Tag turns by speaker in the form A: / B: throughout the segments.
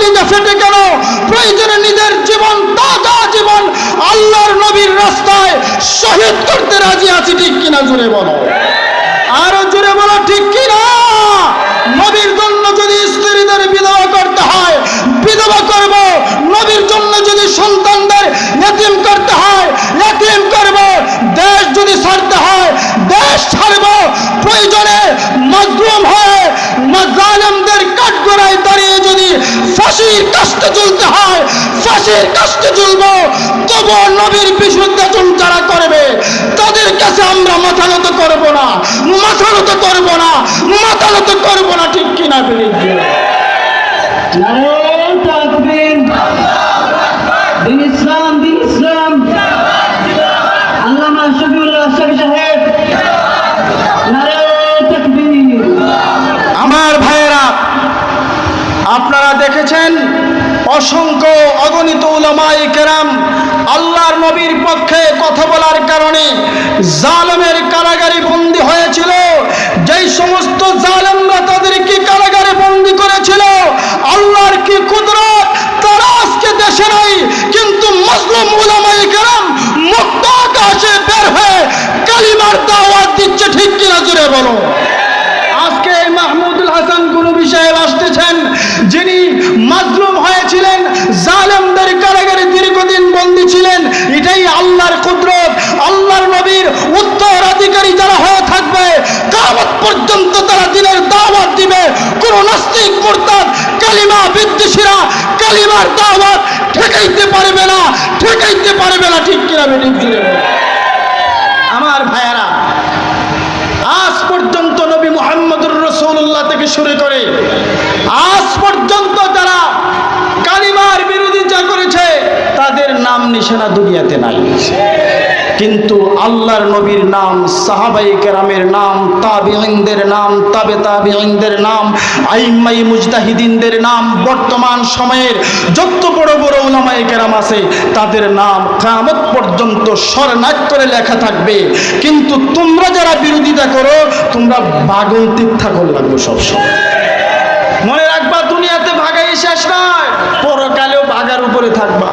A: কলিজা ফেটে কেন, প্রয়োজনে নিজের জীবন, তাজা জীবন আল্লাহর নবীর রাস্তায় শহীদ করতে রাজি আছি, ঠিক কিনা জোরে বলো, আরো জোরে বলো ঠিক কিনা। নবীর জন্য যদি স্ত্রীদের বিধবা করতে হয় বিধবা করব, নবীর জন্য যদি সন্তানদের ইতিম করতে হয় ইতিম করব, দেশ যদি ছাড়তে হয় দেশ ছাড়ব, প্রয়োজনে মাজলুম হয়ে জালেমদের কাঠগড়ায় দাঁড়িয়ে যদি ফাঁসির কাস্তে ঝুলতে হয় ফাঁসির কাস্তে ঝুলব, তবু নবীর বিরুদ্ধে যারা করবে তাদের কাছে আমরা মাথা নত করব না, মাথা নত করব না, মাথা নত করব না, ঠিক কিনা বলি।
B: নারে তাকবীর, দিন ইসলাম, দিন ইসলাম। আল্লামা শফিউল্লাহ সাহেব, নারে তাকবীর।
A: আমার ভাইয়েরা, আপনারা দেখেছেন অসংখ্য অগণিত উলামায়ে কেরাম আল্লাহর নবীর পক্ষে কথা বলার কারণে জালেমের কারাগারে বন্দী হয়েছিল। যেই সমস্ত জালেমরা তাদেরকে কারাগারে বন্দী করেছিল, আল্লাহর কি কুদরত, তারা আজকে দেশে নাই, কিন্তু মুসলিম উলামায়ে কেরাম মুক্ত আকাশে বের হয়ে কালিমার দাওয়াত দিচ্ছে, ঠিক কিনা জোরে বলো। আজকে মাহমুদুল হাসান কুনুবি সাহেব আসতেছেন, যিনি মাজলুম হয়েছিলেন, জালেমদের কারাগারে দীর্ঘদিন বন্দী ছিলেন। এটাই আল্লাহর কুদরত। আল্লাহর নবীর উত্তরাধিকারী যারা হয়ে থাকবে কিয়ামত পর্যন্ত তারা দিনের দাওয়াত দিবে। কোন নাস্তিক মুরতাদ কালিমা বিদ্বেষীরা কালিমার দাওয়াত ঠেকাইতে পারবে না, ঠেকাইতে পারবে না, ঠিক কিনা বেঠিক দিলে। আমার ভাইয়ারা, আজ পর্যন্ত নবী মুহাম্মদুর রাসূলুল্লাহ থেকে শুরু করে আজ পর্যন্ত যারা কালিমার বিরোধিতা করেছে তাদের নাম নিশানা দুনিয়াতে নাই, কিন্তু আল্লাহর নবীর নাম, সাহাবায়ে কেরামের নাম, তাবিঈনদের নাম, তাবে তাবিঈনদের নাম, আইম্মায়ে মুজতাহিদিনদের নাম, বর্তমান সময়ের যত বড় বড় উলামায়ে কেরাম আছে তাদের নাম কিয়ামত পর্যন্ত স্বর্ণাক্ষরে করে লেখা থাকবে। কিন্তু তোমরা যারা বিরোধিতা করো তোমরা ভাগন্তিক থাকল লাগবে সবসময়। মনে রাখবা, দুনিয়াতে ভাগাই শেষ নয়, পরকালেও ভাগার উপরে থাকবা।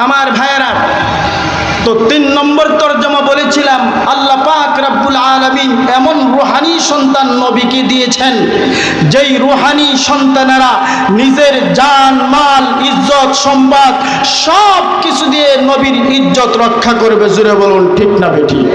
A: আমার ভাইয়েরা, তো 3 নম্বর তরজমা বলেছিলাম, আল্লাহ পাক রব্বুল আলামিন এমন রুহানি সন্তান নবীকে দিয়েছেন, যেই রুহানি সন্তানেরা নিজের জান মাল ইজ্জত সম্পদ সব কিছু দিয়ে নবীর ইজ্জত রক্ষা করবে। জোরে বলুন ঠিক না বেঠিক।